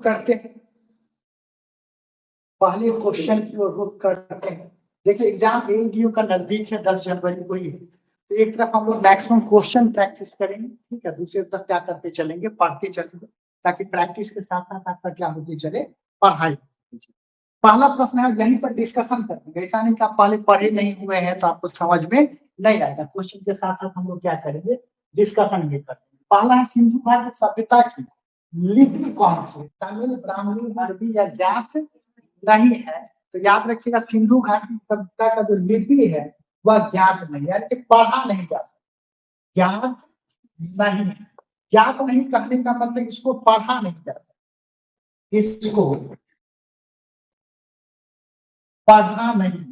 करते हैं, पहले क्वेश्चन की ओर रुख करते हैं। देखिए एग्जाम एडीयू का नजदीक है, 10 जनवरी को ही है, तो एक तरफ हम लोग मैक्सिमम क्वेश्चन प्रैक्टिस करेंगे, ठीक है, दूसरी तरफ क्या करते चलेंगे, पढ़ते चलेंगे, ताकि प्रैक्टिस के साथ साथ आपका क्या होती चले, पढ़ाई। पहला प्रश्न है, यहीं पर डिस्कशन करेंगे, ऐसा नहीं कि आप पहले पढ़े नहीं हुए हैं तो आपको समझ में नहीं आएगा। क्वेश्चन के साथ साथ हम लोग क्या करेंगे, डिस्कशन भी करेंगे। पहला है, सिंधु घाटी सभ्यता की लिपि कौन सी है? तमिल, ब्राह्मणी, अरबी या ज्ञात नहीं है। तो याद रखिएगा, सिंधु घाटी सभ्यता का जो लिपि है वह ज्ञात नहीं है, यानी कि पढ़ा नहीं जा सकता। ज्ञात नहीं है, ज्ञात नहीं कहने का मतलब इसको पढ़ा नहीं जा सकता, इसको पढ़ा नहीं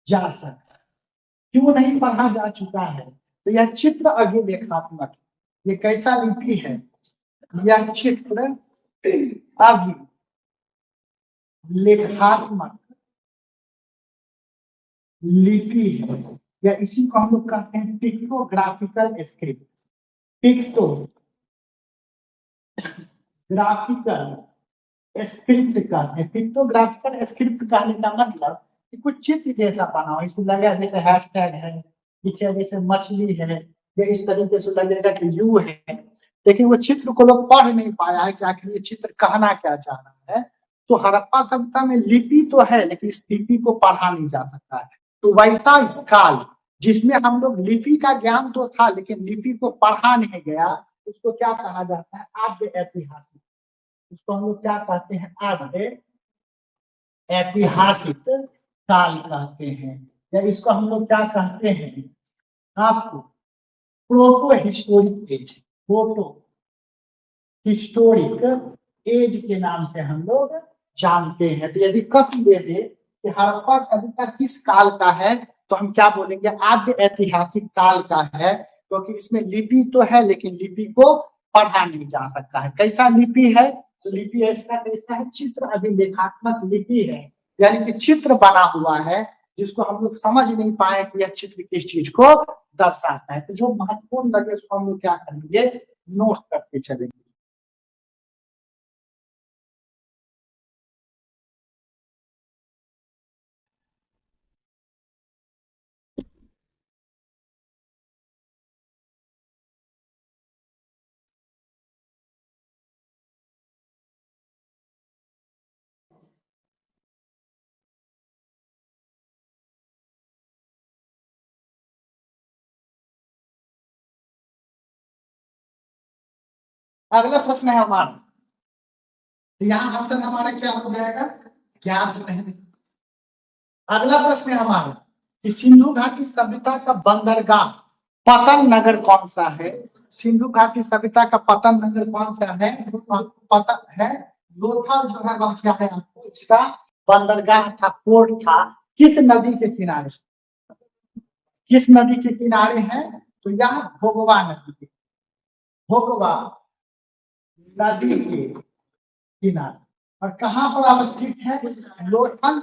जा सकता। क्यों नहीं पढ़ा जा चुका है? तो यह चित्र अभिलेखात्मक, ये कैसा लिपि है? यह चित्र अभिलेखात्मक लिपि है, या इसी को हम लोग कहते हैं पिक्टोग्राफिकल स्क्रिप्ट। पिक्टोग्राफिकल स्क्रिप्ट कहते हैं। पिक्टोग्राफिकल स्क्रिप्ट कहने का मतलब कि कुछ चित्र जैसा बना हो, इसको लगा जैसे हैशटैग है, लिखे जैसे मछली है, या इस तरीके से लगेगा कि यू है, लेकिन वो चित्र को लोग पढ़ नहीं पाया है कि आखिर ये चित्र कहना क्या चाह रहा है। तो हड़प्पा सभ्यता में लिपि तो है, लेकिन इस लिपि को पढ़ा नहीं जा सकता है। तो वैसा काल जिसमें हम लोग लिपि का ज्ञान तो था लेकिन लिपि को पढ़ा नहीं गया, उसको क्या कहा जाता है? आद्य ऐतिहासिक। उसको हम लोग क्या कहते हैं? आद्य ऐतिहासिक काल कहते हैं, या इसको हम लोग क्या कहते हैं? आपको proto historic age, proto historic age के नाम से हम लोग जानते हैं। तो यदि प्रश्न दे दे कि हड़प्पा सभ्यता किस काल का है, तो हम क्या बोलेंगे? आद्य ऐतिहासिक काल का है, क्योंकि इसमें लिपि तो है लेकिन लिपि को पढ़ा नहीं जा सकता है। कैसा लिपि है? तो लिपि ऐसा कैसा है? चित्र अभिलेखात्मक लिपि है, यानी कि चित्र बना हुआ है जिसको हम लोग समझ नहीं पाए कि यह चित्र किस चीज को दर्शाता है। तो जो महत्वपूर्ण लगे उसको हम लोग क्या करेंगे? नोट करके चलेंगे। अगला प्रश्न है हमारा, यहाँ आंसर हमारा क्या हो जाएगा? ज्ञात नहीं। अगला प्रश्न है हमारा कि सिंधु घाटी सभ्यता का बंदरगाह पतन नगर कौन सा है? सिंधु घाटी सभ्यता का पतन नगर कौन सा है? पतन है लोथल, जो है वह क्या है आपको इसका बंदरगाह था, पोर्ट था। किस नदी के किनारे? किस नदी के किनारे है? तो यह भोगवा नदी के, भोगवा नदी के किनारे। और कहाँ पर अवस्थित है? लोथल।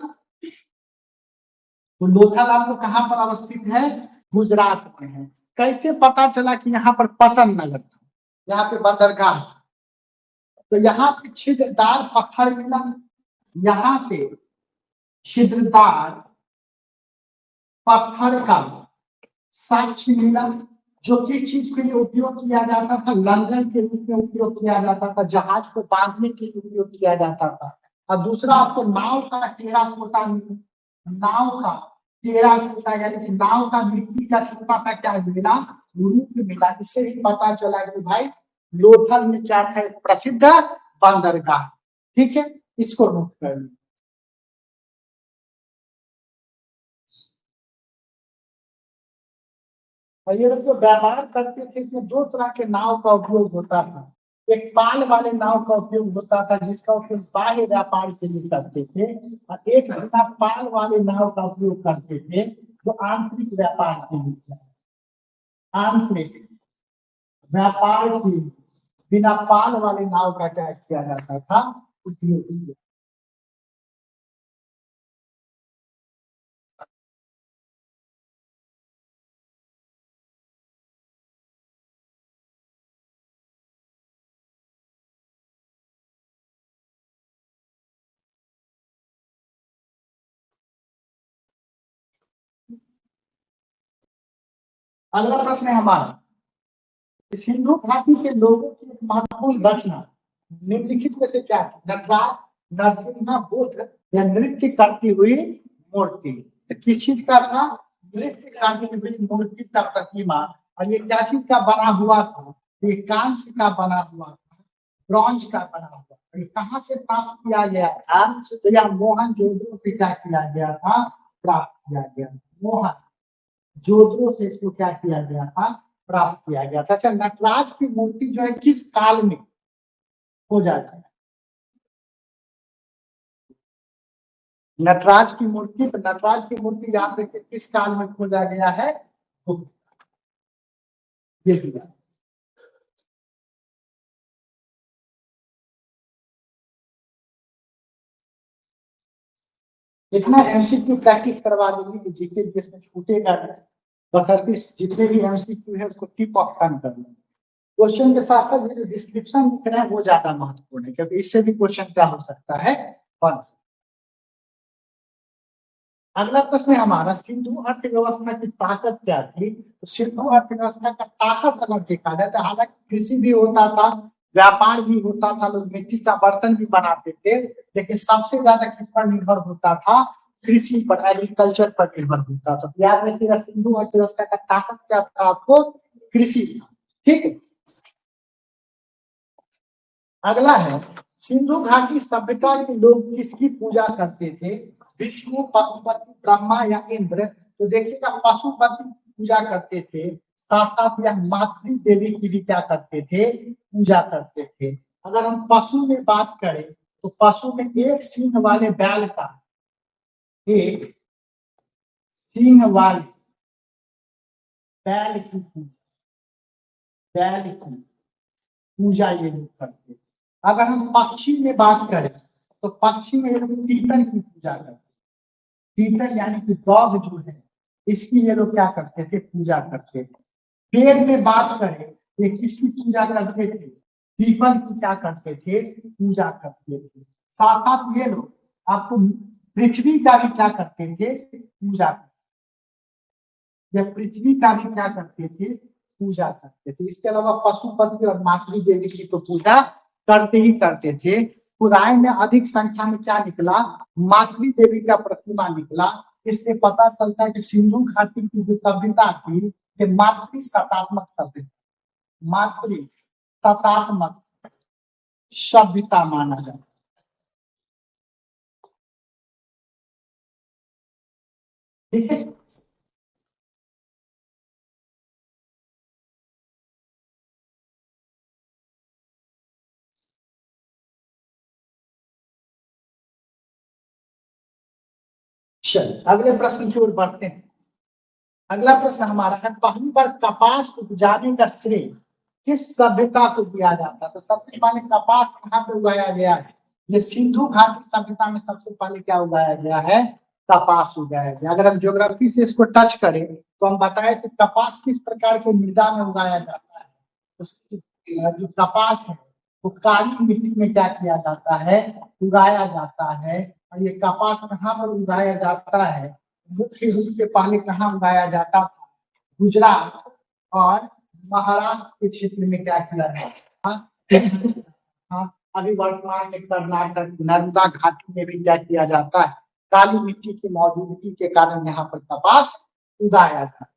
तो लोथल आपको कहाँ पर अवस्थित है? गुजरात में है। कैसे पता चला कि यहाँ पर पतन नगर था, यहाँ पे बंदरगाह था? तो यहाँ पे छिद्रदार पत्थर मिला, यहाँ पे छिद्रदार पत्थर का साक्ष्य मिला, जो किस चीज के लिए उपयोग किया जाता था? लंगर के रूप में उपयोग किया जाता था, जहाज को बांधने के लिए उपयोग किया जाता था। और दूसरा आपको नाव का टेराकोटा मिला, नाव का टेराकोटा, यानी कि नाव का मिट्टी का छोटा सा क्या मिला? रूप मिला। इससे भी पता चला कि भाई लोथल में क्या था? एक प्रसिद्ध बंदरगाह। ठीक है, इसको नोट कर लीजिए। और ये लोग जो व्यापार करते थे इसमें दो तरह के नाव का उपयोग होता था। एक पाल वाले नाव का उपयोग होता था जिसका उपयोग बाह्य व्यापार के लिए करते थे, और एक बिना पाल वाले नाव का उपयोग करते थे जो आंतरिक व्यापार के लिए, आंतरिक व्यापार के लिए बिना पाल वाले नाव का क्या किया जाता था? उपयोग। अगला प्रश्न है हमारा, सिंधु घाटी के लोगों की एक महत्वपूर्ण रचना निम्नलिखित में से क्या थी? नटराज, नरसिम्हा बुद्ध या नृत्य करती हुई मूर्ति? तो किस चीज का था? नृत्य करती हुई मूर्ति का प्रतिमा। और ये क्या चीज का बना हुआ था? ये कांस्य का बना हुआ था, ब्रॉन्ज का बना हुआ। ये कहाँ से प्राप्त किया गया था? तो यह मोहनजोदड़ो से क्या किया गया था? प्राप्त किया गया। मोहनजोदड़ो से इसको क्या किया गया था? प्राप्त किया गया था। अच्छा, नटराज की मूर्ति जो है किस काल में हो जाती है? नटराज की मूर्ति, तो नटराज की मूर्ति याद रखिए किस काल में खोजा गया है? ये दिया। इतना एमसीक्यू प्रैक्टिस करवा देंगे कि जीके जिसमें छूटेगा नहीं। बशर्ते जितने भी एमसीक्यू है उसको टिप ऑफ टर्न कर लेंगे। क्वेश्चन के साथ साथ जो डिस्क्रिप्शन लिख रहे हैं वो ज्यादा महत्वपूर्ण है, क्योंकि इससे भी क्वेश्चन क्या हो सकता है? बन सकता है। अगला प्रश्न है हमारा, सिंधु अर्थव्यवस्था की ताकत क्या थी? तो सिंधु अर्थव्यवस्था का ताकत अगर देखा जाए तो हालांकि कृषि भी होता था, व्यापार भी होता था, लोग मिट्टी का बर्तन भी बनाते थे, लेकिन सबसे ज्यादा किस पर निर्भर होता था? कृषि पर, एग्रीकल्चर पर निर्भर होता था। तो याद रखिएगा, सिंधु अर्थव्यवस्था का ताकत क्या था आपको? कृषि था। ठीक है। अगला है, सिंधु घाटी सभ्यता के लोग किसकी पूजा करते थे? विष्णु, पशुपति, ब्रह्मा या इंद्र? तो देखिएगा, पशुपति की पूजा करते थे, साथ साथ यह मातृ देवी की भी क्या करते थे? पूजा करते थे। अगर हम पशु में बात करें तो पशु में एक सींग वाले बैल का, एक सींग वाले बैल की पूजा, बैल की पूजा ये लोग करते थे। अगर हम पक्षी में बात करें तो पक्षी में ये लोग तीतर की पूजा करते हैं। तीतर यानी कि डॉग जो है, इसकी ये लोग क्या करते थे? पूजा करते थे। पेड़ में बात करें, ये किसकी पूजा करते थे? पीपल की क्या करते थे? पूजा करते थे। साथ साथ ये लोग आपको पृथ्वी का भी क्या करते थे? पूजा करते। या पृथ्वी का भी क्या करते थे? पूजा करते थे। इसके अलावा पशुपति और मातृ देवी की तो पूजा करते ही करते थे। खुदाई में अधिक संख्या में क्या निकला? मातृ देवी का प्रतिमा निकला। इससे पता चलता है कि सिंधु घाटी की जो सभ्यता थी ये मातृ सतात्मक सभ्यता, मातृ सतात्मक सभ्यता माना जाता। ठीक है। चलिए अगले प्रश्न की ओर बढ़ते हैं। अगला प्रश्न हमारा है, पहली बार कपास उपजाने का श्रेय किस सभ्यता को दिया जाता है? तो सबसे पहले कपास कहाँ पे उगाया गया है? ये सिंधु घाटी सभ्यता में सबसे पहले क्या उगाया गया है? कपास उगाया गया। अगर हम ज्योग्राफी से इसको टच करें तो हम बताए कि कपास किस प्रकार के मृदा में उगाया जाता है। जो कपास है वो काली मिट्टी में क्या किया जाता है? उगाया जाता है। और ये कपास कहाँ पर उगाया जाता है? मुख्य रूप से पहले कहाँ उगाया जाता था? गुजरात और महाराष्ट्र के क्षेत्र में क्या किया जाता था? हाँ, अभी वर्तमान में कर्नाटक, नर्मदा घाटी में भी क्या किया जाता है? काली मिट्टी की मौजूदगी के कारण यहाँ पर कपास उगाया जाता है।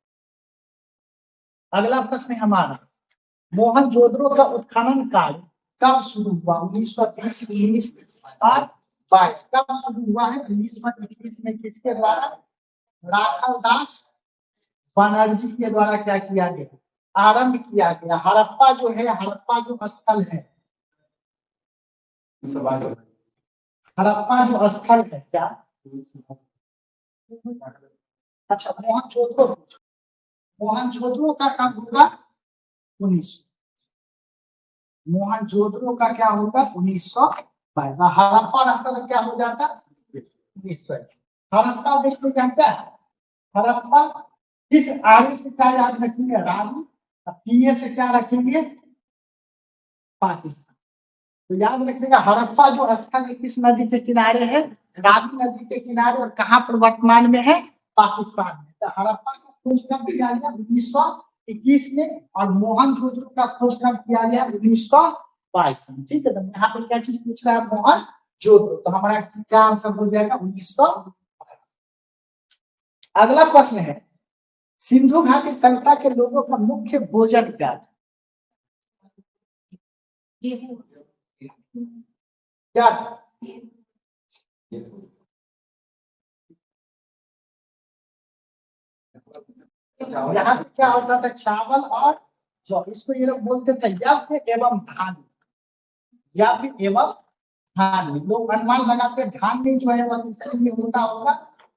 अगला प्रश्न है हमारा, मोहनजोदड़ो का उत्खनन कार्य कब शुरू हुआ? 1930, 19 और 22? कब शुरू हुआ है? 1921 में। किसके द्वारा? राखल दास बनर्जी के द्वारा क्या किया गया? आरंभ किया गया। हड़प्पा जो है, हड़प्पा जो स्थल है, हड़प्पा जो स्थल है क्या? अच्छा, मोहनजोदड़ो का कब होगा? 19। मोहनजोदड़ो का क्या होगा? 1922। हड़प्पा रहता तो क्या हो जाता? 1900। हड़प्पा देखो कहता है, हड़प्पा किस आगे से क्या याद रखेंगे? रानी। पीए से क्या रखेंगे? पाकिस्तान। तो याद रखिएगा, हड़प्पा जो स्थल है किस नदी के किनारे है? रावी नदी के किनारे। और कहाँ पर वर्तमान में है? पाकिस्तान में। तो हड़प्पा का खोज कब किया गया? 1921 में। और मोहनजोदड़ो का खोज कब किया गया? 1922 में। ठीक है, तो यहाँ पर क्या चीज पूछ रहा है? मोहनजोदड़ो। तो हमारा क्या आंसर हो जाएगा? 1922। अगला प्रश्न है, सिंधु घाटी सभ्यता के लोगों का मुख्य भोजन क्या था? क्या था? यहाँ पे क्या होता था? चावल और जौ। इसको ये लोग बोलते थे यज्ञ एवं धान। यज्ञ एवं धान। लोग अनुमान लगाते हैं धान में जो है वह किसके लिए होता होगा?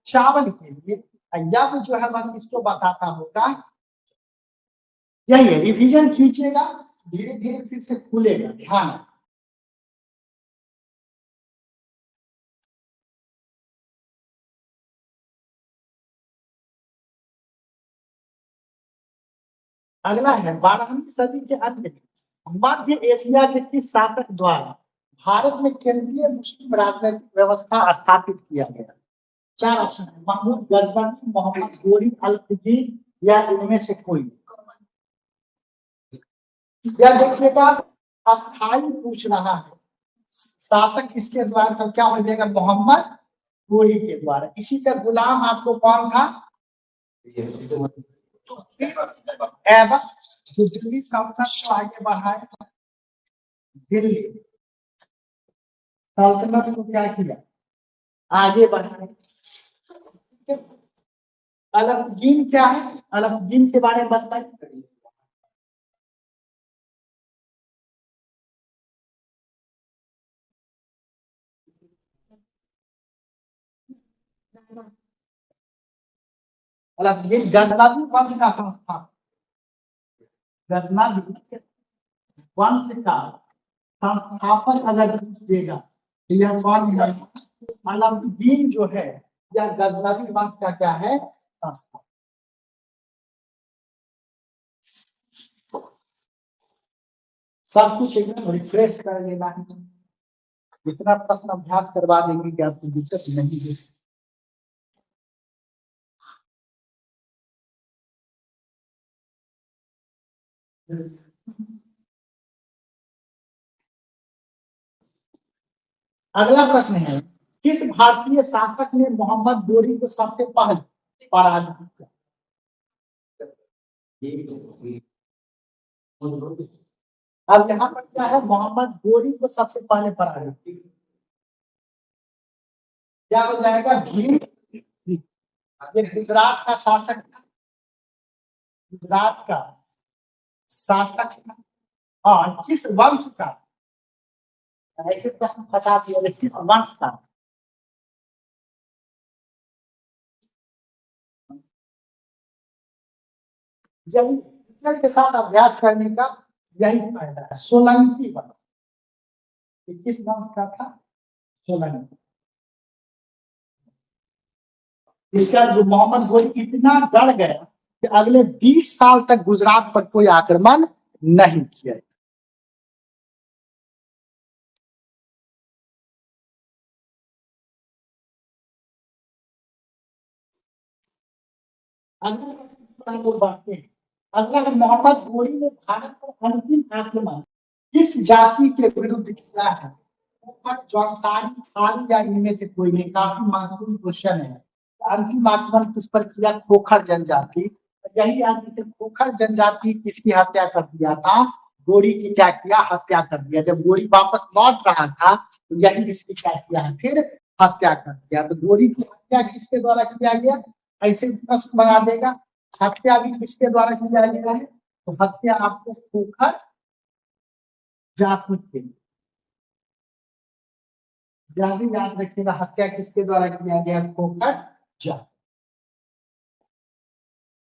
चावल के लिए। यज्ञ जो है वह किसको बताता होगा? यही है, रिवीजन कीजिएगा, धीरे धीरे फिर से खुलेगा, ध्यान। अगला है, 12वीं सदी के अंत में मध्य एशिया के किस शासक द्वारा भारत में केंद्रीय मुस्लिम राजनीतिक व्यवस्था स्थापित किया गया? चार ऑप्शन है, महमूद गजनवी, मोहम्मद गोरी, अल-फिकीर या इनमें से कोई। या देखिएगा, अस्थायी पूछ रहा है, शासक किसके द्वारा? तो क्या हो जाएगा? मोहम्मद गोरी के द्वारा। इसी का गुलाम आपको कौन था? एवं जो दिल्ली सल्तनत को आगे बढ़ाए, दिल्ली सल्तनत को क्या किया? आगे बढ़ाए। अलाउद्दीन क्या है? अलाउद्दीन के बारे में बताइए। अलाउद्दीन गजनवी वंश का संस्थापक। गजनवी वंश का संस्थापक अगर देगा तो यह कौन है? अलाउद्दीन जो है यह गजनवी वंश का क्या है? संस्थापक। सब कुछ एकदम रिफ्रेश कर लेना है। इतना प्रश्न अभ्यास करवा देंगे कि आपको दिक्कत नहीं है। अगला प्रश्न है, किस भारतीय शासक ने मोहम्मद गोरी को सबसे पहले पराजित किया? अब यहाँ पर क्या है? मोहम्मद गोरी को सबसे पहले पराजित किया। क्या हो जाएगा? भीम। ये गुजरात का शासक था। गुजरात का शासक था। और किस वंश का? ऐसे प्रश्न फंसा दिया, किस वंश का? जब हिटलर के साथ अभ्यास करने का यही फायदा है। सोलंकी वंश। ये किस वंश का था? सोलंकी। इसका जो मोहम्मद गोरी इतना डर गया कि अगले 20 साल तक गुजरात पर कोई आक्रमण नहीं किया। अगर मोहम्मद गोरी ने भारत पर अंतिम आक्रमण किस जाति के विरुद्ध किया है? जौनसारी, थारू या इनमें से कोई नहीं? काफी महत्वपूर्ण क्वेश्चन है। अंतिम आक्रमण किस पर किया? खोखर जनजाति। यही आदमी खोखर जनजाति किसकी हत्या कर दिया था? गोरी की क्या किया? हत्या कर दिया। जब गोरी वापस लौट रहा था तो यही इसकी क्या किया है? फिर हत्या कर दिया। तो गोरी की हत्या किसके द्वारा किया गया? ऐसे प्रश्न बना देगा। हत्या भी किसके द्वारा किया गया है? तो हत्या आपको खोखर जाति के, यह भी याद रखिएगा, हत्या किसके द्वारा किया गया? खोखर जाति।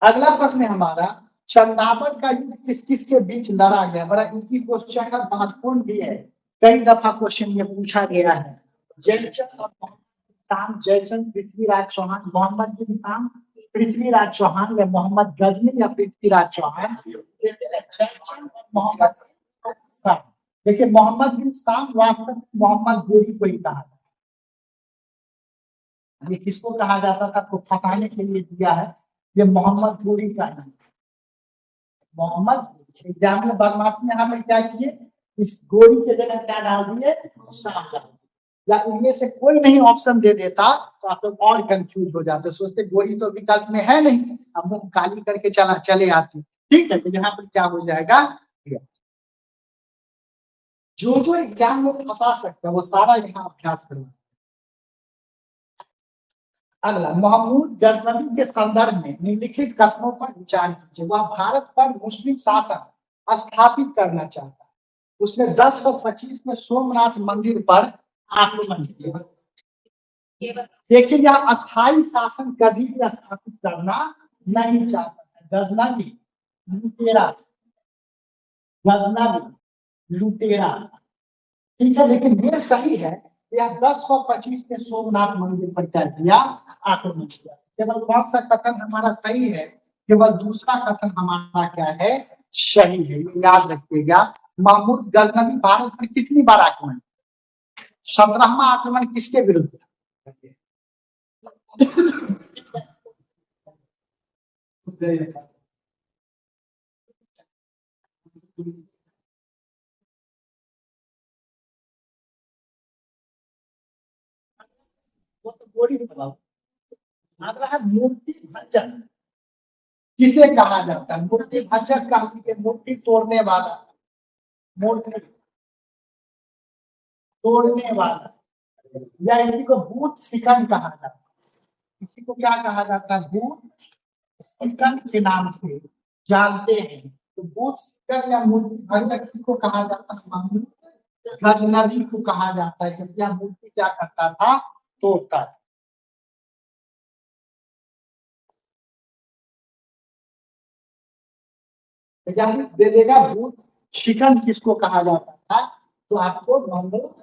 अगला प्रश्न है हमारा, चंदावत का युद्ध किस किस के बीच लड़ा गया? बड़ा इसकी क्वेश्चन का महत्वपूर्ण भी है, कई दफा क्वेश्चन ये पूछा गया है। जयचंद और मोहम्मद, जयचंद पृथ्वीराज चौहान, मोहम्मद बिन ताम पृथ्वीराज चौहान या मोहम्मद गजनी या पृथ्वीराज चौहान? जयचंद और मोहम्मद साम। देखिए, मोहम्मद बिन साम वास्तव में मोहम्मद गोरी को ही कहा था। ये किसको कहा जाता था? तो फंसाने के लिए दिया है। ये मोहम्मद गोरी का नाम। मोहम्मद एग्जाम में बदमाशी में यहाँ पे क्या किए, इस गोरी के जगह क्या डाल दिए, शाह। या इनमें से कोई नहीं ऑप्शन दे देता तो आप लोग और कंफ्यूज हो जाते, सोचते गोरी तो विकल्प में है नहीं, अब मुंह काली करके चले आते। ठीक है, तो यहाँ पर क्या हो जाएगा, जो जो एग्जाम में फंसा सकता है वो सारा यहाँ अभ्यास करना। अगला, महमूद गजनवी के संदर्भ में निम्नलिखित कथनों पर विचार कीजिए। वह भारत पर मुस्लिम शासन स्थापित करना चाहता है, उसने 1025 में सोमनाथ मंदिर पर आक्रमण किया। देखिए, यह अस्थायी शासन कभी भी स्थापित करना नहीं चाहता है। गजनवी लुटेरा, गजनवी लुटेरा, ठीक है, लेकिन ये सही है। यह 1025 में सोमनाथ मंदिर पर क्या किया, आक्रमण किया। केवल कौन सा कथन हमारा सही है, केवल दूसरा कथन हमारा क्या है, सही है, ये याद रखिएगा। महमूद गजनवी भारत पर कितनी बार आक्रमण, 17वां आक्रमण किसके विरुद्ध, वो तो गोरी दबाओ। अगला है मूर्ति भंजक, किसे कहा जाता है, मूर्ति भंजक का मूर्ति तोड़ने वाला, मूर्ति तोड़ने वाला, या इसी को भूत शिकन कहा जाता है। इसी को क्या कहा जाता है, भूत शिकन के नाम से जानते हैं। तो भूत शिकन या मूर्ति भंजक किसको कहा जाता है, महमूद गजनवी को कहा जाता है, क्योंकि यह मूर्ति क्या करता था, तोड़ता था। दे देगा भूत शिकन किसको कहा जाता था, तो आपको महमूद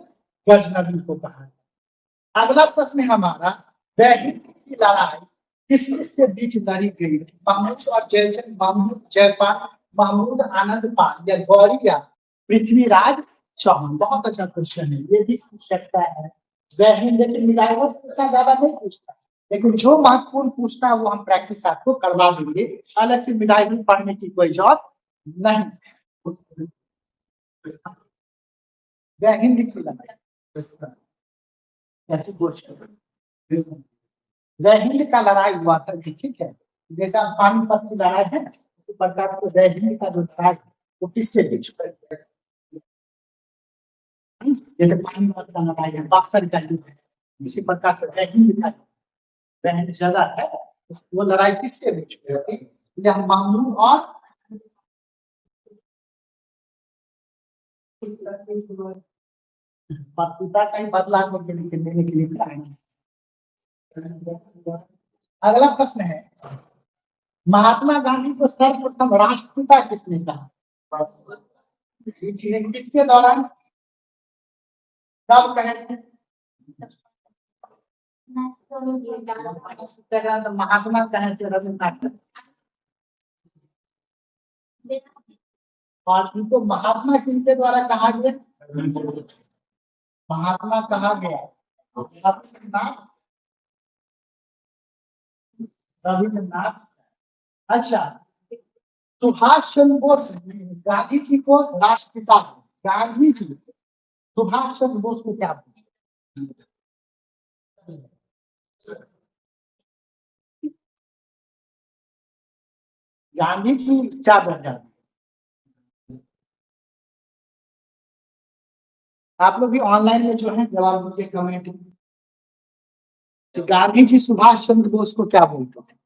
गजनवी को कहा जाता। अगला प्रश्न हमारा, दैहिक की लड़ाई किस किस के बीच लड़ी गई थी, महमूद और जयचंद, महमूद जयपाल, महमूद आनंद पाल, या गौरी या पृथ्वीराज चौहान। बहुत अच्छा क्वेश्चन है, ये भी पूछ सकता है दैहिक, लेकिन मिलाएगा उतना ज्यादा नहीं पूछता, लेकिन जो महत्वपूर्ण पूछता है वो हम प्रैक्टिस आपको करवा देंगे। अलग से मिलाई पढ़ने की कोई जरूरत नहीं। दैहिक की लड़ाई ऐसी क्वेश्चन, दैहिक का लड़ाई हुआ था, ठीक है, जैसा पानीपत की लड़ाई है उसी प्रकार को दैहिक का जो लड़ाई वो किसके बीच, जैसे पानीपत का लड़ाई है, बक्सर का युद्ध है, इसी प्रकार से दैहिक का बहन जगह है, वो लड़ाई किसके बीच में होती, या महमूद और पिता का ही बदला लेने के लिए कराएंगे। अगला प्रश्न है, महात्मा गांधी को सर्वप्रथम राष्ट्रपिता किसने कहा, किसके दौरान, कब कहे थे, महात्मा कहे थे रविन्द्रनाथ, और इनको महात्मा किनके द्वारा कहा गया, महात्मा कहा गया रविन्द्रनाथ, रविन्द्रनाथ। अच्छा, सुभाष चंद्र बोस गांधी जी को राष्ट्रपिता, गांधी जी सुभाष चंद्र बोस को क्या बोलते, गांधी जी क्या बन जाते, आप लोग भी ऑनलाइन में जो है जवाब दीजिए कमेंट में, गांधी जी सुभाष चंद्र बोस को क्या बोलते हैं,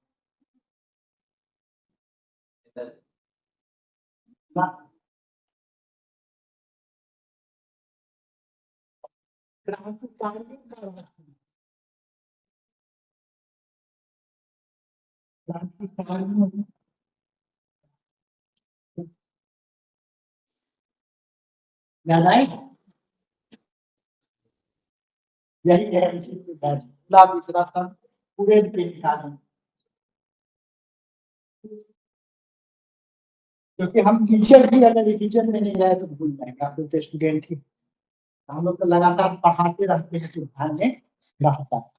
क्रांतिकारी याद आई, यही है, इसी के बैच गुलाब मिश्रा सर पूरे के निकालें, क्योंकि हम टीचर भी अगर रिवीजन में नहीं रहे तो भूल जाएंगे, आप लोग तो स्टूडेंट ही, हम लोग तो लगातार पढ़ाते रहते हैं तो ध्यान में रहता है।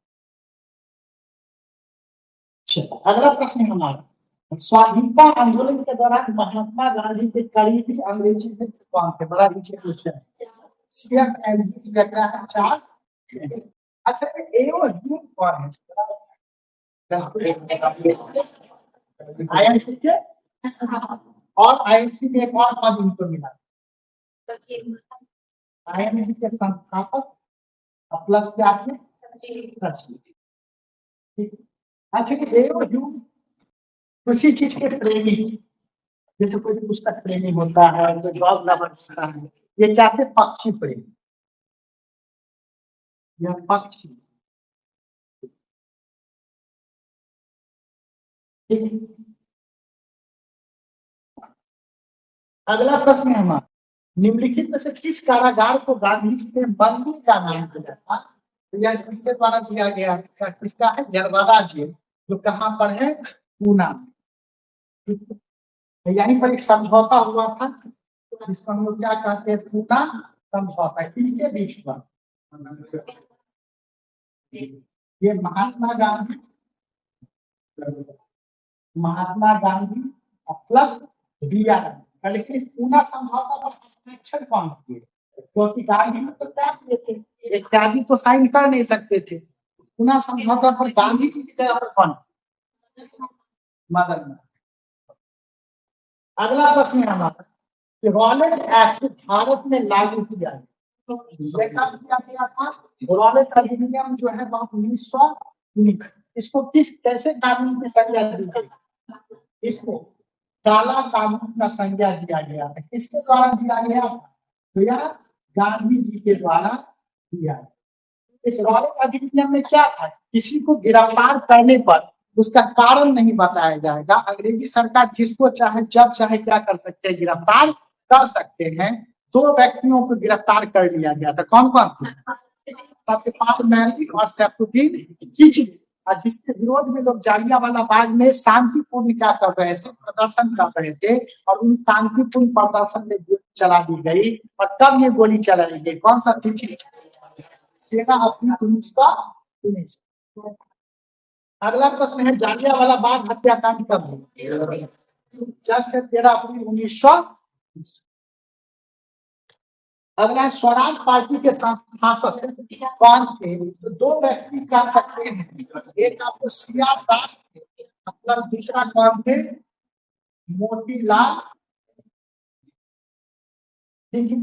चलो, अगला प्रश्न है हमारा, स्वाधीनता आंदोलन के दौरान महात्मा गांधी के करीबी अंग्रेजी मित्र कौन थे? बड़ा नीचे क्वेश्चन है। सीएफ एलबी जगह चार्ल्स। अच्छा, ए और यू कौन है? आईएनसी के, और आईएनसी में एक और पद उनको मिला, आईएनसी के संस्थापक प्लस क्या थे? सचिव। ठीक है। अच्छा, ए और यू किसी चीज के प्रेमी, जैसे कोई पुस्तक प्रेमी होता है, कोई जॉब लवर होता है, ये क्या थे? पक्षी प्रेमी। यह पक्षी, ठीक है। अगला प्रश्न है हमारा, निम्नलिखित में से किस कारागार को गांधी जी ने बंदी का नाम दिया था? तो यह जिनके द्वारा दिया गया है, किसका है? यरवदा जेल, जो कहाँ पर है? पूना में। ठीक है। तो यहीं पर एक समझौता हुआ था, जिसको हम लोग क्या कहते हैं? पूना समझौता। किनके बीच हुआ? ये Mahatma Gandhi plus B R Ambedkar. लेकिन इस पूना समझौता पर हस्ताक्षर कौन किए? क्योंकि गांधी ने तो क्या किए थे, इत्यादि तो साइन कर नहीं सकते थे। पूना समझौता पर गांधी जी की तरफ कौन? मदन। अगला प्रश्न है हमारा, रॉलेट एक्ट भारत में लागू किया गया, ये कब किया गया था? रॉलेट अधिनियम जो है वह 1919। इसको किस कैसे कानून की संज्ञा दी गई? इसको काला कानून का संज्ञा दिया गया है। किसके द्वारा दिया गया? तो यह गांधी जी के द्वारा दिया गया। इस रॉलेट अधिनियम में क्या था? किसी को गिरफ्तार करने पर उसका कारण नहीं बताया जाएगा। अंग्रेजी सरकार जिसको चाहे जब चाहे क्या कर सकते हैं? गिरफ्तार कर सकते हैं। दो व्यक्तियों को गिरफ्तार कर लिया गया था। कौन कौन थे? सत्यपाल मलिक और सैफुद्दीन किचलू। और जिसके विरोध में लोग जालियांवाला बाग में शांतिपूर्ण क्या कर रहे थे? प्रदर्शन कर रहे थे। और उन शांतिपूर्ण प्रदर्शन में गोली चला दी गई। और कब ये गोली चलाई गई? कौन सा तिथि? सेना अपनी 1919। अगला प्रश्न है, जालियांवाला बाग हत्याकांड कब हुआ? जस्ट 13 अप्रैल 1900। अगला है, स्वराज पार्टी के संस्थापक कौन थे? तो दो व्यक्ति कह सकते हैं, एक आपको सिया दास थे, प्लस दूसरा कौन थे? मोतीलाल। ठीक है।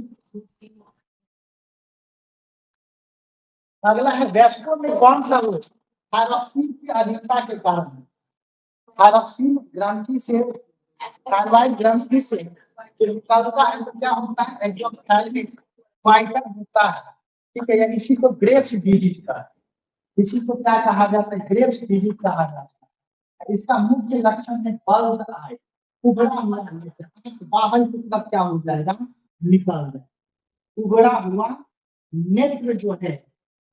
अगला है, वैस्को में कौन सा रोग थायरॉक्सिन की अधिकता के कारण? थायरॉक्सिन ग्रंथि से, थायराइड ग्रंथि से जो निकलता है तो क्या होता है? एक्सोथैल्मिक फाइटर होता है। ठीक है, यानी इसी को ग्रेव्स डिजीज का, इसी को क्या कहा जाता है? ग्रेव्स डिजीज कहा जाता है। इसका मुख्य लक्षण है बल्ज आई, उभरा हुआ बाहर की तरफ क्या हो जाएगा? निकल जाएगा। उभरा हुआ नेत्र जो है,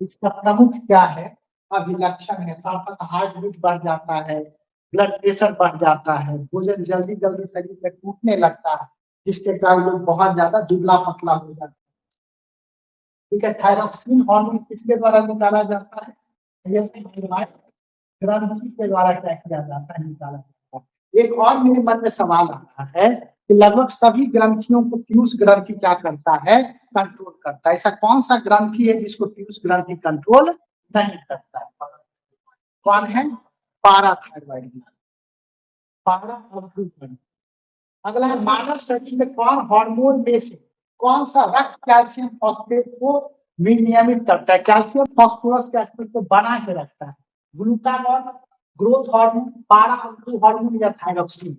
इसका प्रमुख क्या है? अभिलक्षण है। साथ साथ हार्ट बीट बढ़ जाता है, ब्लड प्रेशर बढ़ जाता है, भोजन जल्दी जल्दी शरीर में टूटने लगता है, जिसके कारण लोग बहुत ज्यादा दुबला पतला हो जाता है। ठीक है। थायरॉक्सिन हार्मोन किसके द्वारा निकाला जाता है? ये थायराइड ग्रंथि के द्वारा क्या किया जाता है? निकाला जाता है। एक और मेरे मन में सवाल आता है कि लगभग सभी ग्रंथियों को पीयूष ग्रंथि क्या करता है? कंट्रोल करता है। ऐसा कौन सा ग्रंथि है जिसको पीयूष ग्रंथि कंट्रोल नहीं करता है? कौन है? पाराथायरॉइड ग्लैंड, पारा। अगला है, मानव शरीर में कौन हार्मोन में से कौन सा रक्त कैल्शियम फॉस्फेट को विनियमित करता है? कैल्शियम फॉस्फोरस के स्तर को बना के रखता है। ग्लूकागॉन, ग्रोथ हार्मोन, पारा हार्मोन या थायरॉक्सिन?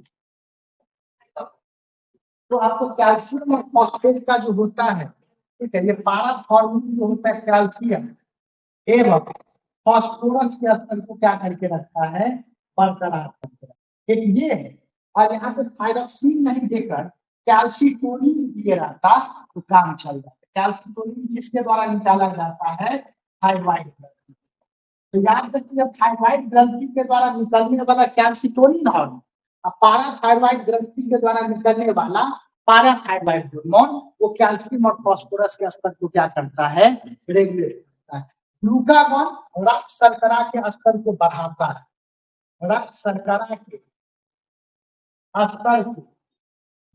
तो आपको कैल्शियम और फॉस्फेट का जो होता है, ठीक है, ये पारा हार्मोन जो होता है कैल्शियम एवं फॉस्फोरस के स्तर को क्या करके रखता है? बरकरार करके रखता है। एक ये है। और यहाँ पे थायरॉक्सिन नहीं देकर कैल्सिटोनिन दिए रहता तो काम चल जाता। कैल्सिटोनिन किसके द्वारा निकाला जाता है? थायराइड ग्रंथि। तो याद रखिए, थायराइड ग्रंथि के द्वारा निकलने वाला कैल्सिटोनिन हार्मोन, पारा थायराइड ग्रंथि के द्वारा निकलने वाला पारा थायराइड हार्मोन, वो कैल्शियम और फास्फोरस के स्तर को क्या करता है? रेगुलेट करता है। ग्लूकागॉन रक्त शर्करा के स्तर को बढ़ाता है। रक्त शर्करा के स्तर को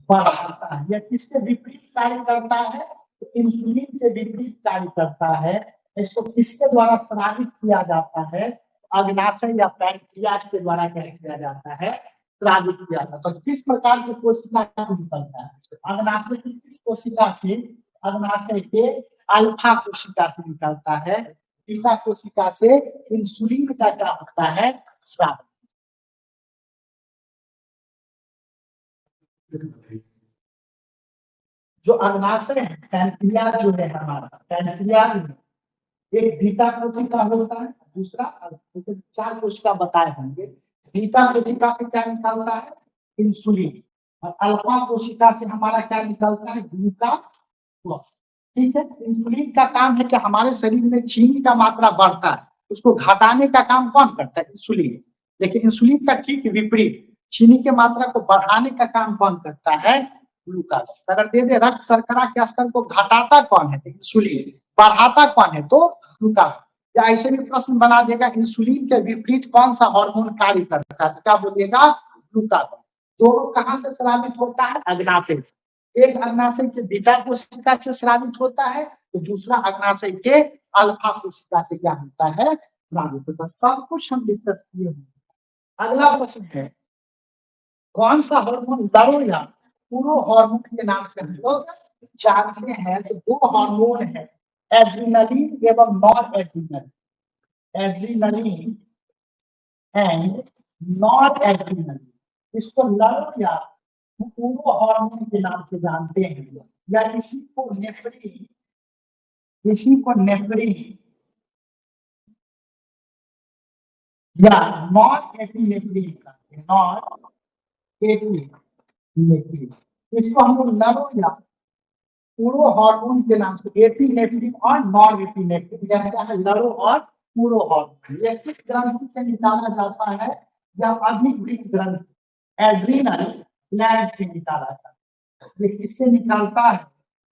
बढ़ाता है। यह किसके विपरीत कार्य करता है? तो इंसुलिन के विपरीत कार्य करता है। इसको किसके द्वारा स्रावित किया जाता है? अग्नाशय या पैंक्रियाज के द्वारा क्या किया जाता है? स्रावित किया जाता है। तो किस प्रकार की कोशिका से निकलता है? अग्नाशय की किस कोशिका से? अग्नाशय के अल्फा कोशिका से निकलता है। बीटा कोशिका से इंसुलिन का क्या होता है? स्राव। जो अग्नाशय है, पैंक्रियाज जो है हमारा, पैंक्रियाज में एक बीटा कोशिका होता है, दूसरा चार कोशिका बताए होंगे। बीटा कोशिका से क्या निकलता है? इंसुलिन। और अल्फा कोशिका से हमारा क्या निकलता है? ग्लूकागॉन। ठीक है। इंसुलिन का काम है कि हमारे शरीर में चीनी का मात्रा बढ़ता है, उसको घटाने का काम कौन करता है? इंसुलिन। लेकिन इंसुलिन का ठीक विपरीत, चीनी के मात्रा को बढ़ाने का काम कौन करता है? ग्लूकागॉन। अगर दे दे रक्त शर्करा के स्तर को घटाता कौन है? इंसुलिन। बढ़ाता कौन है? तो ग्लूकागॉन। या ऐसे भी प्रश्न बना देगा, इंसुलिन के विपरीत कौन सा हार्मोन कार्य करता है? तो क्या बोलिएगा? ग्लूकागॉन। दोनों कहां से स्रावित होता है? अग्नाशय से। एक अग्नाशय के बीटा कोशिका से स्रावित होता है, तो दूसरा अग्नाशय के अल्फा कोशिका से क्या होता है? स्रावित होता है। सब कुछ हम डिस्कस किए हैं। अगला प्रश्न है, कौन सा हार्मोन लड़ो या पूरो हार्मोन के नाम से हम लोग जानते हैं? तो दो हार्मोन है, एड्रीनलिन एवं non adrenaline. Adrenaline and non adrenaline, इसको लड़ो या पूरो हार्मोन के नाम से जानते हैं, या इसी को नेफ्रीन या नॉन एपिनेफ्रीन कहते हैं। नॉन एपिनेफ्रीन, इसको हम लोग लड़ो या पूरो हार्मोन के नाम से, एपिनेफ्रीन और नॉन एपिनेफ्रीन, यह क्या है? लड़ो और पूरो हार्मोन। यह किस ग्रंथि से निकाला जाता है? यह अधिवृक्क ग्रंथि, एड्रीनल ग्लैंड से निकाला जाता है। ये किससे निकालता है?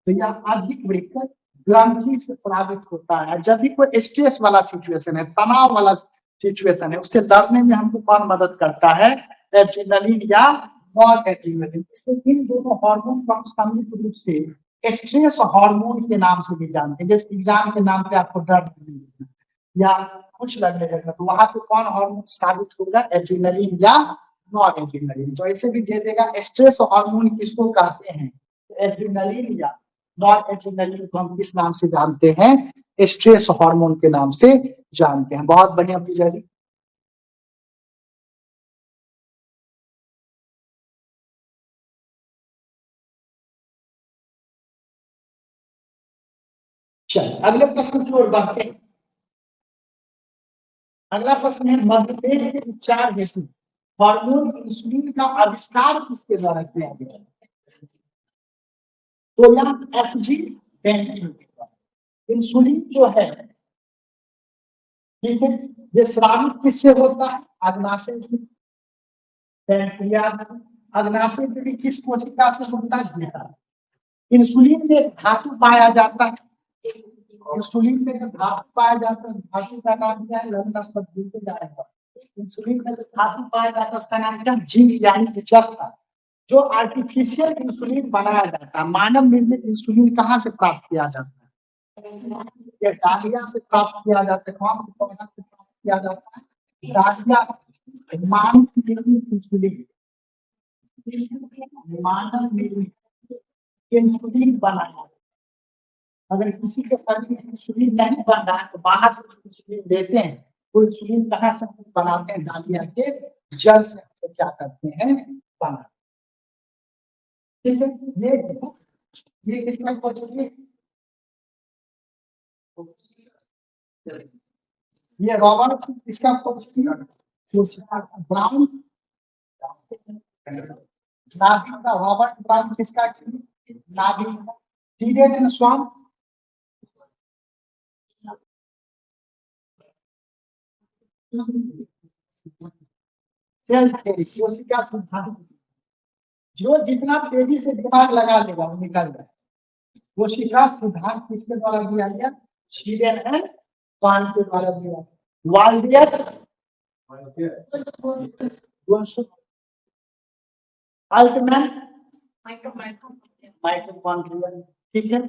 तो यह अधिवृक्क ग्रंथि से स्रावित होता है। जब भी कोई स्ट्रेस वाला सिचुएशन है, तनाव वाला सिचुएशन है, उससे लड़ने में हमको कौन मदद करता है? एड्रीनलिन या नॉन एड्रीनलिन। इसलिए इन दोनों हार्मोन को हम संयुक्त रूप से स्ट्रेस हार्मोन के नाम से भी जानते हैं। जैसे एग्जाम के नाम पे आपको डर या कुछ लगने लगा, तो वहां पे कौन हार्मोन स्रावित होगा? एड्रीनलिन या नॉन एड्रीनलिन। तो ऐसे भी दे देगा, स्ट्रेस हार्मोन किसको कहते हैं? एड्रीनलिन या नॉन एड्रीनलिन को हम किस नाम से जानते हैं? स्ट्रेस हार्मोन के नाम से जानते हैं। बहुत बढ़िया पूजा जी। चल अगले प्रश्न की ओर बढ़ते हैं। अगला प्रश्न है, मधुमेह के उपचार हेतु हार्मोन इंसुलिन का आविष्कार किसके द्वारा किया गया? तो यह एफजी बेंटिन। इंसुलिन जो है, ठीक है, ये स्रावित किससे होता है? अग्नाशय से, पैंक्रियाज से। अग्नाशय के भी किस कोशिका से होता है? बीटा। इंसुलिन में एक धातु पाया जाता है, इंसुलिन में जो धातु पाया जाता है, धातु का नाम क्या है? लंबा शब्द भूलते जाएगा। इंसुलिन में जो धातु पाया जाता है उसका नाम क्या? जिंक यानी कि जस्ता। जो आर्टिफिशियल इंसुलिन बनाया जाता है, मानव निर्मित इंसुलिन कहाँ से प्राप्त किया जाता है? ये डालिया से प्राप्त किया जाता है। कौन से पौधा से प्राप्त किया जाता है? डालिया से। मानव निर्मित इंसुलिन, मानव निर्मित इंसुलिन बनाया। अगर किसी के शरीर में इंसुलिन नहीं बन रहा है तो बाहर से इंसुलिन देते हैं। वो इंसुलिन कहाँ से बनाते हैं? डालिया के जड़ से। तो क्या करते हैं? बनाते। ठीक है। ये किसका क्वेश्चन है? ये रॉबर्ट इसका क्वेश्चन, कोशिका ब्राउन, नाभिक का रॉबर्ट ब्राउन किसका? नाभिक का। सीडेड एंड स्वाम, सेल थ्योरी, कोशिका सिद्धांत। जो जितना तेजी से दिमाग लगा लेगा वो निकल जाए। कोशिका सिद्धांत किसके द्वारा दिया गया? सीडेड एंड स्वाम के द्वारा दिया। वाल्डियर अल्टमैन माइटोकॉन्ड्रिया, ठीक है।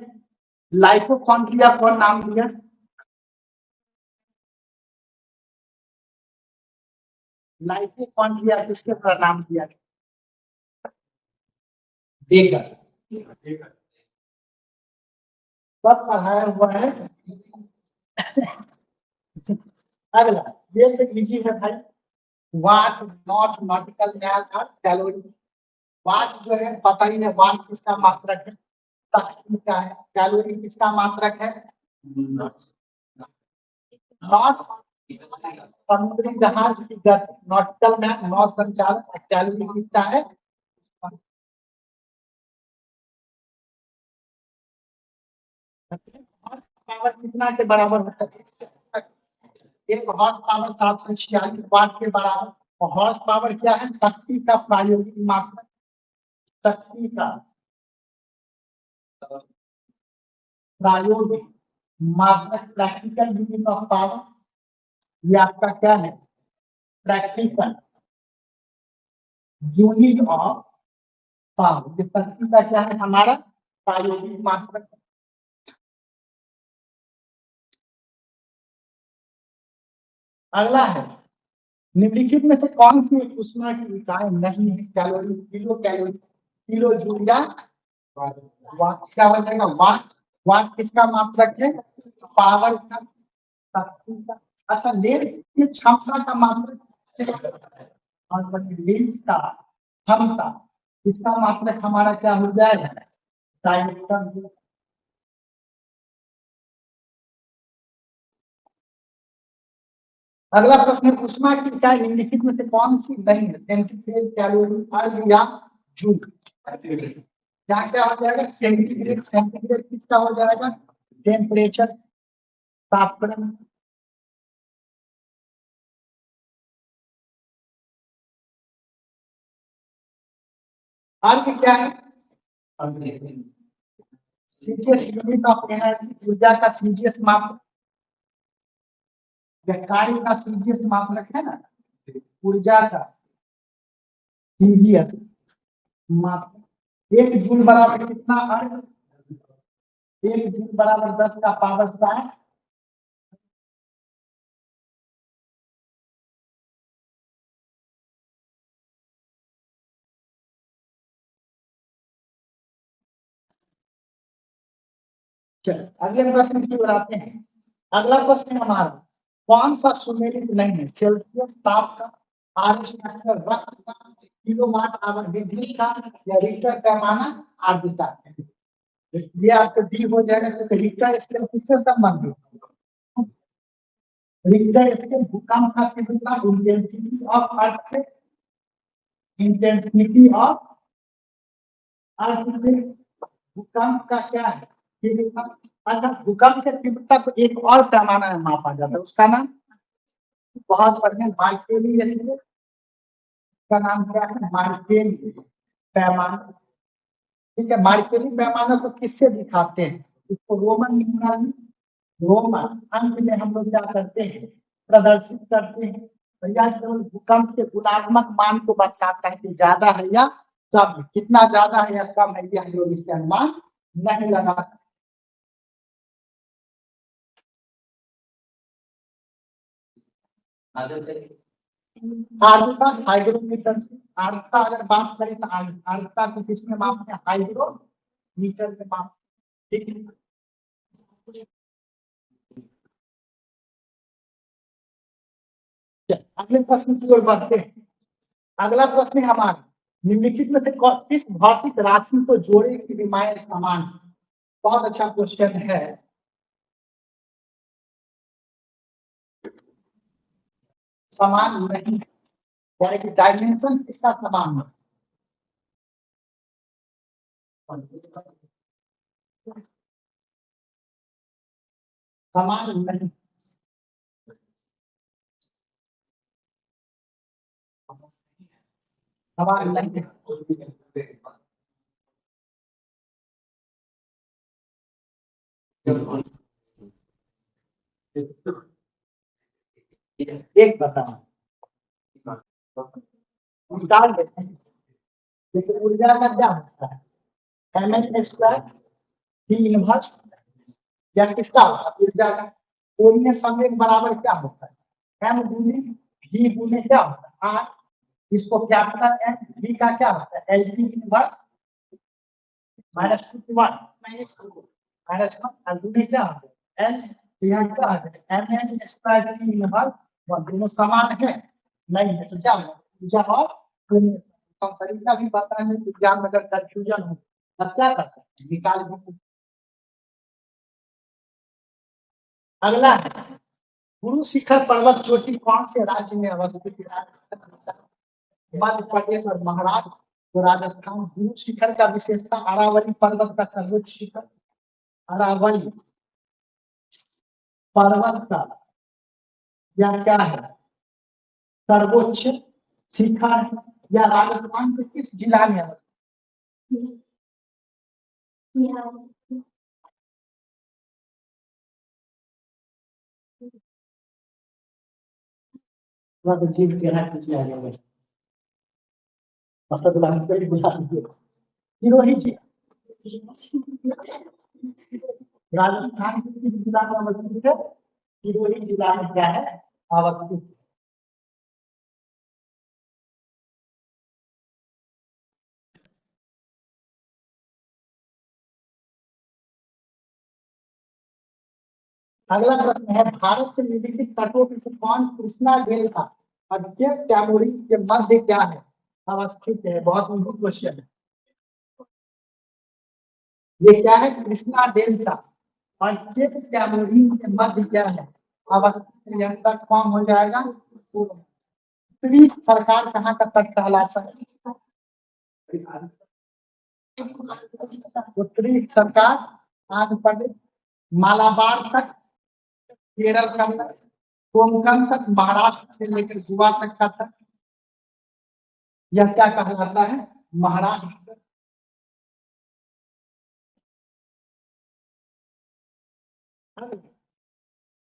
लाइपोकॉन्ड्रिया कौन नाम दिया? लाइपोकॉन्ड्रिया किसके पर नाम दिया? बेकर। सब पढ़ाया हुआ है। अगला ये तो इजी है भाई। वाट नॉट नॉटिकल मैन और कैलोरी। वाट जो है पता ही है, वाट किसका मात्रक है? शक्ति का है। कैलोरी किसका मात्रक है? नॉट समुद्री जहाज की गति, नॉटिकल मैन नौ संचालन, कैलोरी किसका है? हॉर्स पावर कितना के बराबर होता है? एक हॉर्स पावर 746 वाट के बराबर। और हॉर्स पावर क्या है? शक्ति का प्रायोगिक मात्रक। शक्ति का प्रायोगिक मात्रक, प्रैक्टिकल यूनिट ऑफ पावर। ये आपका क्या है? Practical unit of power. ये शक्ति का क्या है? हमारा प्रायोगिक मात्रक। अगला है, निम्नलिखित में से कौन सी ऊष्मा की इकाई नहीं है? Calorie, kilo calorie, kilo joule या वाट। क्या हो जाएगा? वाट। वाट किसका मात्रक है? पावर का, शक्ति का। अच्छा, लेंस की क्षमता का मात्रक, और लेंस का क्षमता, इसका मात्रक हमारा क्या हो जाएगा? डायमीटर। अगला प्रश्न है, ऊष्मा की इकाई निम्नलिखित में से कौन सी नहीं है? सेंटीग्रेड, कैलोरी, अर्ग या जूल। क्या क्या हो जाएगा? सेंटीग्रेड। सेंटीग्रेड किसका हो जाएगा? टेम्परेचर, तापमान। अर्ग क्या है? सीजीएस यूनिट ऑफ एनर्जी, ऊर्जा का सीजीएस माप, या कार्य का सीजीएस मात्रक है ना, ऊर्जा का सीजीएस मात्रक। एक जूल बराबर कितना अर्ग? एक जूल बराबर 10 का पावर 60। चलो अगले प्रश्न की ओर आते हैं। अगला प्रश्न है हमारा, कौन सा सुमेलित नहीं है? सेल्सियस ताप का, आरएच फैक्टर, वक्त का, किलोवाट आवर विधि का, या रिक्टर पैमाना, आर्द्रता का। ये आपको डी हो जाएगा, क्योंकि रिक्टर स्केल किससे संबंधित है? रिक्टर स्केल भूकंप का तीव्रता, intensity of earthquake, intensity of earthquake. भूकंप का क्या है? तीव्रता। अच्छा, भूकंप के तीव्रता को एक और पैमाना में मापा जाता है, उसका नाम बहुत बढ़िया, मार्केली स्केल। का नाम क्या है? मार्केली पैमाना। ठीक है, मार्केली पैमाना को किससे दिखाते हैं? इसको रोमन न्यूमरल में, रोमन अंक में हम लोग क्या करते हैं? प्रदर्शित करते हैं। तो यह केवल भूकंप के गुणात्मक मान को दर्शाता है कि ज्यादा है या कम है। कितना ज्यादा है या कम है, ये हम लोग इससे अनुमान नहीं लगा सकते। आर्द्रता हाइग्रोमीटर से, आर्द्रता अगर बात करें तो आर्द्रता को किसमें मापते हैं? हाइग्रोमीटर में मापते हैं। ठीक है। अगले प्रश्न की ओर बढ़ते हैं। अगला प्रश्न है हमारा, निम्नलिखित में से किस भौतिक राशि को जोड़े की विमाएं समान है? बहुत अच्छा क्वेश्चन है। समान नहीं है, यानी कि डायमेंशन किसका समान है? समान नहीं, समान नहीं है। एक बताओ, निकाल देते हैं। लेकिन ऊर्जा का क्या होता है, M H square T inverse, या किसका होता है ऊर्जा का, कोणीय संवेग बराबर क्या होता है, एम गुने वी गुने क्या होता है आर, इसको कैपिटल एम, वी का क्या होता है L T inverse minus two two one minus one, गुने क्या होता है एल, तो यहाँ क्या होता है M N square T inverse, और दोनों समान है नहीं है, तो क्या होगा ऊर्जा और कोणीय संवेग। तो तरीका भी पता है, एग्जाम में अगर कंफ्यूजन हो तब क्या कर सकते हैं, निकाल भी सकते हैं। अगला है, गुरु शिखर पर्वत चोटी कौन से राज्य में अवस्थित है, मध्य प्रदेश और महाराष्ट्र, तो राजस्थान। गुरु शिखर का विशेषता अरावली पर्वत का सर्वोच्च शिखर, अरावली पर्वत का या क्या है सर्वोच्च शिखर, या राजस्थान के किस जिला में अवस्थित, जीव के है कुछ आ गया मतलब बुला दीजिए सिरोही जिला, राजस्थान के किस जिला में अवस्थित है, सिरोही जिला में क्या है अवस्थित। अगला प्रश्न है, भारत से निम्नलिखित तटों में से कौन कृष्णा डेल्टा मध्य कैमोरी के मध्य क्या है अवस्थित है, बहुत मूल क्वेश्चन है। ये क्या है कृष्णा डेल्टा और केप कैमोरी के मध्य क्या है अवस्थित है, यह तट कौन हो जाएगा, उत्तरी सरकार कहाँ का तट कहलाता है, उत्तरी सरकार आंध्र प्रदेश, मालाबार तक केरल का तट, कोंकण तक महाराष्ट्र से लेकर गोवा तक का तट, यह क्या कहलाता है महाराष्ट्र।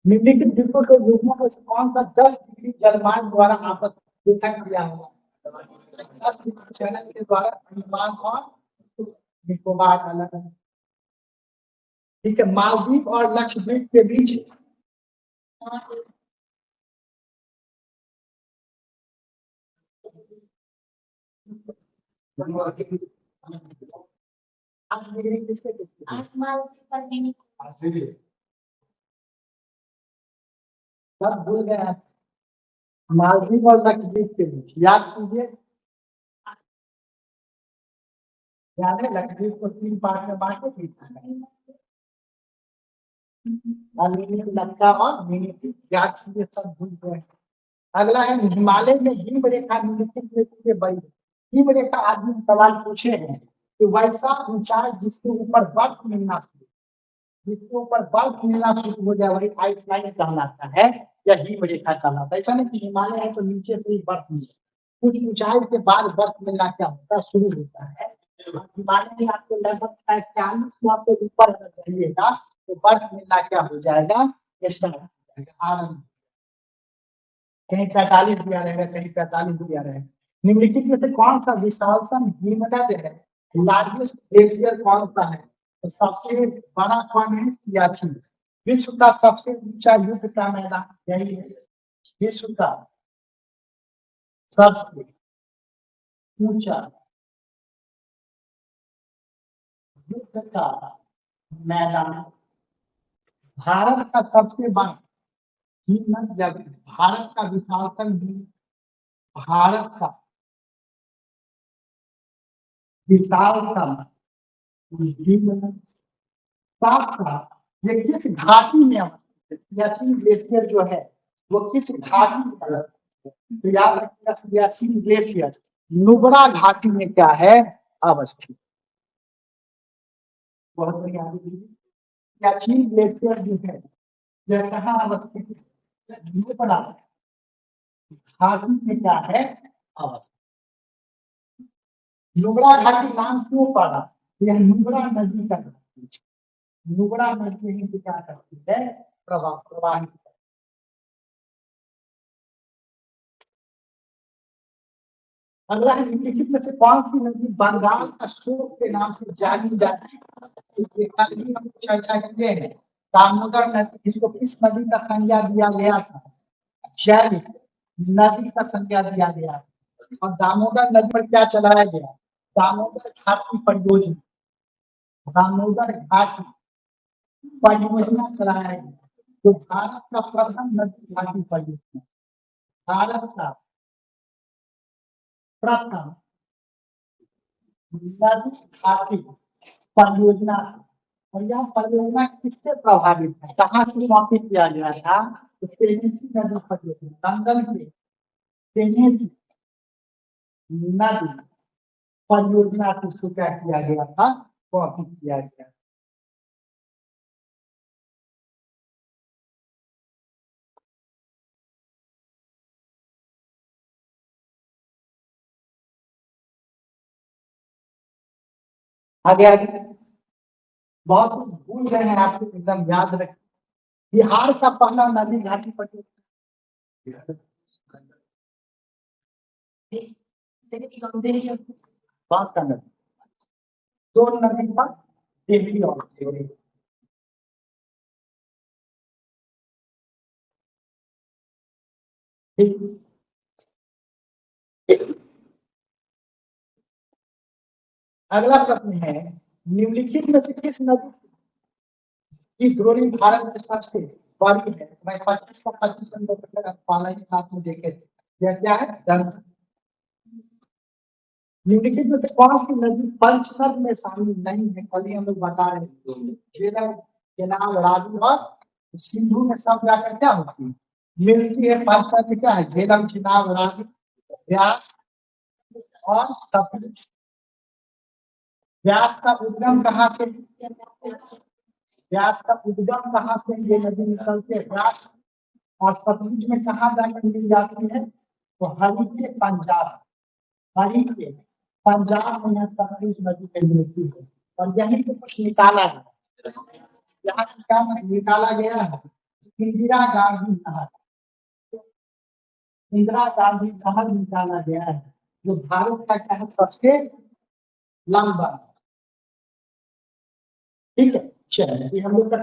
निम्नलिखित द्वीपों के युग्मों को कौन सा 10 डिग्री जलमान द्वारा आपस में पृथक किया हुआ, 10 डिग्री चैनल के द्वारा अंडमान और निकोबार अलग है। ठीक है, मालदीव और लक्षद्वीप के बीच किसके किसके सब भूल गए हैं। मालदीव और लक्षद्वीप के बीच याद कीजिए, याद है लक्षद्वीप को 3 पार्ट में बांटे थे, लक्का और मिनी, याद कीजिए सब भूल गए। अगला है, हिमालय में हिम रेखा निम्नलिखित में से बड़ी है। हिम रेखा आदमी सवाल पूछे हैं कि वैसा ऊंचाई जिसके ऊपर बर्फ मिलना शुरू, जिसके ऊपर बर्फ मिलना शुरू हो जाए वही आइस लाइन कहलाता है या हिम रेखा कहलाता है। ऐसा नहीं कि हिमालय है तो नीचे से ही बर्फ मिले, कुछ ऊंचाई के बाद बर्फ मिलना क्या होता है शुरू होता है। हिमालय में आपको लगभग 40 से ऊपर अगर जाइएगा तो बर्फ मिलना क्या हो जाएगा स्टार्ट हो जाएगा, आरंभ, कहीं 45 दिया रहेगा कहीं 45 दिया रहेगा। निम्नलिखित में से कौन सा विशालतम हिमनद है, लार्जेस्ट ग्लेशियर कौन सा है, तो सबसे बड़ा कौन है सियाचिन। विश्व का सबसे ऊंचा युद्ध का मैदान यही है, विश्व का सबसे ऊंचा युद्ध का मैदान, भारत का सबसे बड़ा हिमनद, जब भारत का विशालतम भारत का विशालतम हिमनद, साथ साथ ये किस घाटी में अवस्थित है, सियाचिन ग्लेशियर जो है वो किस घाटी में अवस्थित है, तो याद रखिएगा सियाचिन ग्लेशियर नुब्रा घाटी में क्या है अवस्थित। बहुत बढ़िया, सियाचिन ग्लेशियर जो है यह कहाँ अवस्थित है, नुब्रा घाटी में क्या है अवस्थित। नुब्रा घाटी नाम क्यों पड़ा, यह नुब्रा नदी का घाटी है। नुब्रा नदी ही क्या करती है प्रवाहित अगला है निम्नलिखित में से कौन सी नदी बंगाल का स्रोत के नाम से जानी जाती है? ये कल भी हम चर्चा किए हैं। दामोदर नदी, इसको किस नदी का संज्ञा दिया गया था? जैविक नदी का संज्ञा दिया गया। और दामोदर नदी पर क्या चलाया गया? दामोदर घाटी परियोजना, दामोदर घाटी परियोजना चलाया गया, जो भारत का प्रथम नदी घाटी परियोजना, भारत का प्रथम नदी घाटी परियोजना। और यह परियोजना किससे प्रभावित है, कहाँ से कॉपी किया गया था? तो टेनेसी नदी परियोजना, लंदन के टेनेसी नदी परियोजना से इसको क्या किया गया था? कॉपी किया गया। आगे आगे बहुत भूल गए हैं, आपको एकदम याद रखें। बिहार का पहला नदी घाटी परियोजना कौन सा नदी? दो नदी पर देवी और सेवरी। ठीक। अगला प्रश्न है, निम्नलिखित में से किस नदी की द्रोणी भारत में सबसे बड़ी है? मैं 25 का 25 पाला ही क्लास में देखे थे। यह क्या है? गंगा। निम्नलिखित में से कौन सी नदी पंचनद में शामिल नहीं है? कल ही हम लोग बता रहे हैं। झेलम, केनाल, रावी और सिंधु में सब जाकर क्या होती है? मिलती है। पंचनद में क्या है? झेलम, चिनाब, रावी, व्यास और सतलुज। व्यास का उद्गम कहाँ से? व्यास का उद्गम कहाँ से ये नदी निकलती है? व्यास और सतलुज में कहाँ जाकर मिल जाती है? तो हरि के पंजाब, हरि के पंजाब में यह सतलुज नदी कहीं मिलती है। और यहीं से कुछ निकाला गया, यहाँ से क्या निकाला गया है? इंदिरा गांधी नहर, इंदिरा गांधी नहर निकाला गया है, जो भारत का क्या है? सबसे लंबा। ठीक है, चलिए हम लोग का